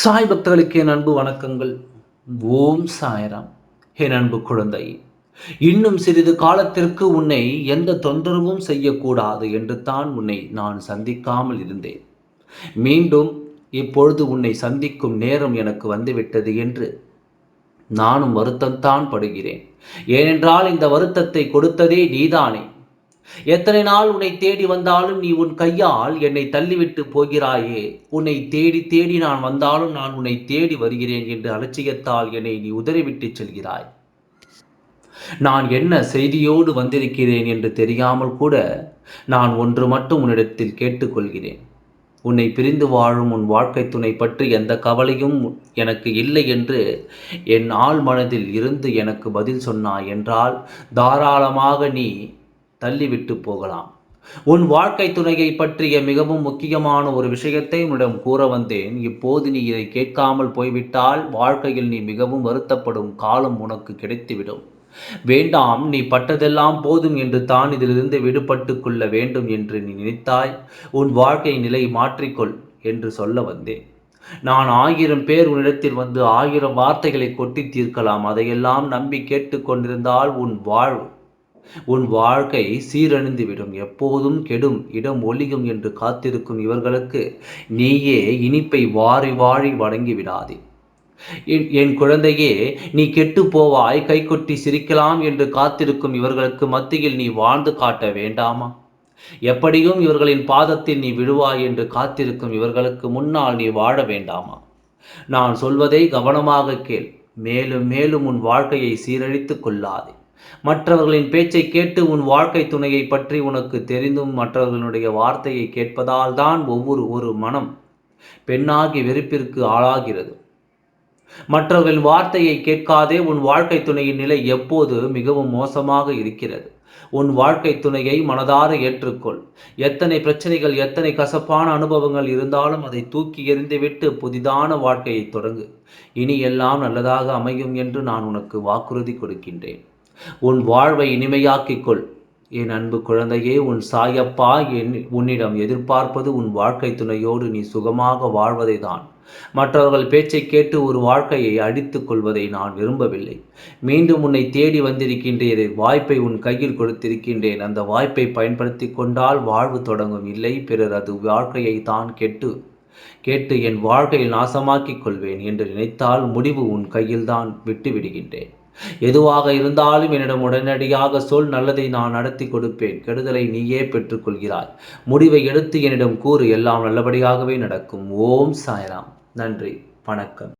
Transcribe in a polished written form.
சாய் பக்தர்களுக்கு என் அன்பு வணக்கங்கள். ஓம் சாய்ராம். என் அன்பு குழந்தை, இன்னும் சிறிது காலத்திற்கு உன்னை எந்த தொந்தரவும் செய்யக்கூடாது என்று தான் உன்னை நான் சந்திக்காமல் இருந்தேன். மீண்டும் இப்பொழுது உன்னை சந்திக்கும் நேரம் எனக்கு வந்துவிட்டது என்று நானும் வருத்தம்தான் படுகிறேன். ஏனென்றால் இந்த வருத்தத்தை கொடுத்ததே நீதானே. எத்தனை நாள் உன்னை தேடி வந்தாலும் நீ உன் கையால் என்னை தள்ளிவிட்டு போகிறாயே. உன்னை தேடி தேடி நான் வந்தாலும் நான் உன்னை தேடி வருகிறேன் என்று அலட்சியத்தால் என்னை நீ உதறிவிட்டு செல்கிறாய். நான் என்ன செய்தியோடு வந்திருக்கிறேன் என்று தெரியாமல் கூட நான் ஒன்று மட்டும் உன்னிடத்தில் கேட்டுக்கொள்கிறேன். உன்னை பிரிந்து வாழும் உன் வாழ்க்கை துணை பற்றி எந்த கவலையும் எனக்கு இல்லை என்று என் ஆழ் மனதில் இருந்து எனக்கு பதில் சொன்னாய் என்றால் தாராளமாக நீ தள்ளிவிட்டு போகலாம். உன் வாழ்க்கை துணையை பற்றிய மிகவும் முக்கியமான ஒரு விஷயத்தை உன்னிடம் கூற வந்தேன். இப்போது நீ இதை கேட்காமல் போய்விட்டால் வாழ்க்கையில் நீ மிகவும் வருத்தப்படும் காலம் உனக்கு கிடைத்துவிடும். வேண்டாம், நீ பட்டதெல்லாம் போதும் என்று தான் இதிலிருந்து விடுபட்டு கொள்ள வேண்டும் என்று நீ நினைத்தாய். உன் வாழ்க்கை நிலை மாற்றிக்கொள் என்று சொல்ல வந்தேன். நான் 1000 பேர் உன்னிடத்தில் வந்து 1000 வார்த்தைகளை கொட்டி தீர்க்கலாம். அதையெல்லாம் நம்பி கேட்டு கொண்டிருந்தால் உன் வாழ்க்கை சீரழிந்துவிடும். எப்போதும் கெடும், இடம் ஒளியும் என்று காத்திருக்கும் இவர்களுக்கு நீயே இனிப்பை வாரி வாரி வழங்கி விடாதே. என் குழந்தையே, நீ கெட்டு போவாய், கைகொட்டி சிரிக்கலாம் என்று காத்திருக்கும் இவர்களுக்கு மத்தியில் நீ வாழ்ந்து காட்ட வேண்டாமா? எப்படியும் இவர்களின் பாதத்தில் நீ விழுவாய் என்று காத்திருக்கும் இவர்களுக்கு முன்னால் நீ வாழ வேண்டாமா? நான் சொல்வதை கவனமாக கேள். மேலும் மேலும் உன் வாழ்க்கையை சீரழித்துக் கொள்ளாதே. மற்றவர்களின் பேச்சை கேட்டு உன் வாழ்க்கை துணையை பற்றி உனக்கு தெரிந்தும் மற்றவர்களுடைய வார்த்தையை கேட்பதால் தான் ஒரு மனம் பெண்ணாகி வெறுப்பிற்கு ஆளாகிறது. மற்றவர்களின் வார்த்தையை கேட்காதே உன் வாழ்க்கை துணையின் நிலை எப்போது மிகவும் மோசமாக இருக்கிறது. உன் வாழ்க்கை துணையை மனதார ஏற்றுக்கொள். எத்தனை பிரச்சனைகள், எத்தனை கசப்பான அனுபவங்கள் இருந்தாலும் அதை தூக்கி எறிந்துவிட்டு புதிதான வாழ்க்கையை தொடங்கு. இனி எல்லாம் நல்லதாக அமையும் என்று நான் உனக்கு வாக்குறுதி கொடுக்கின்றேன். உன் வாழ்வை இனிமையாக்கிக்கொள். என் அன்பு குழந்தையே, உன் சாயப்பா உன்னிடம் எதிர்பார்ப்பது உன் வாழ்க்கை துணையோடு நீ சுகமாக வாழ்வதை தான். மற்றவர்கள் பேச்சை கேட்டு ஒரு வாழ்க்கையை அடித்துக் கொள்வதை நான் விரும்பவில்லை. மீண்டும் உன்னை தேடி வந்திருக்கின்றேன். வாய்ப்பை உன் கையில் கொடுத்திருக்கின்றேன். அந்த வாய்ப்பை பயன்படுத்தி கொண்டால் வாழ்வு தொடங்கும். இல்லை பிறர் அது வாழ்க்கையை தான் கேட்டு என் வாழ்க்கையில் நாசமாக்கிக் கொள்வேன் என்று நினைத்தால் முடிவு உன் கையில்தான் விட்டு விடுகின்றேன். எதுவாக இருந்தாலும் என்னிடம் உடனடியாக சொல். நல்லதை நான் நடத்தி கொடுப்பேன். கெடுதலை நீயே பெற்றுக்கொள்கிறாய். முடிவை எடுத்து என்னிடம் கூறு. எல்லாம் நல்லபடியாகவே நடக்கும். ஓம் சாய்ராம். நன்றி, வணக்கம்.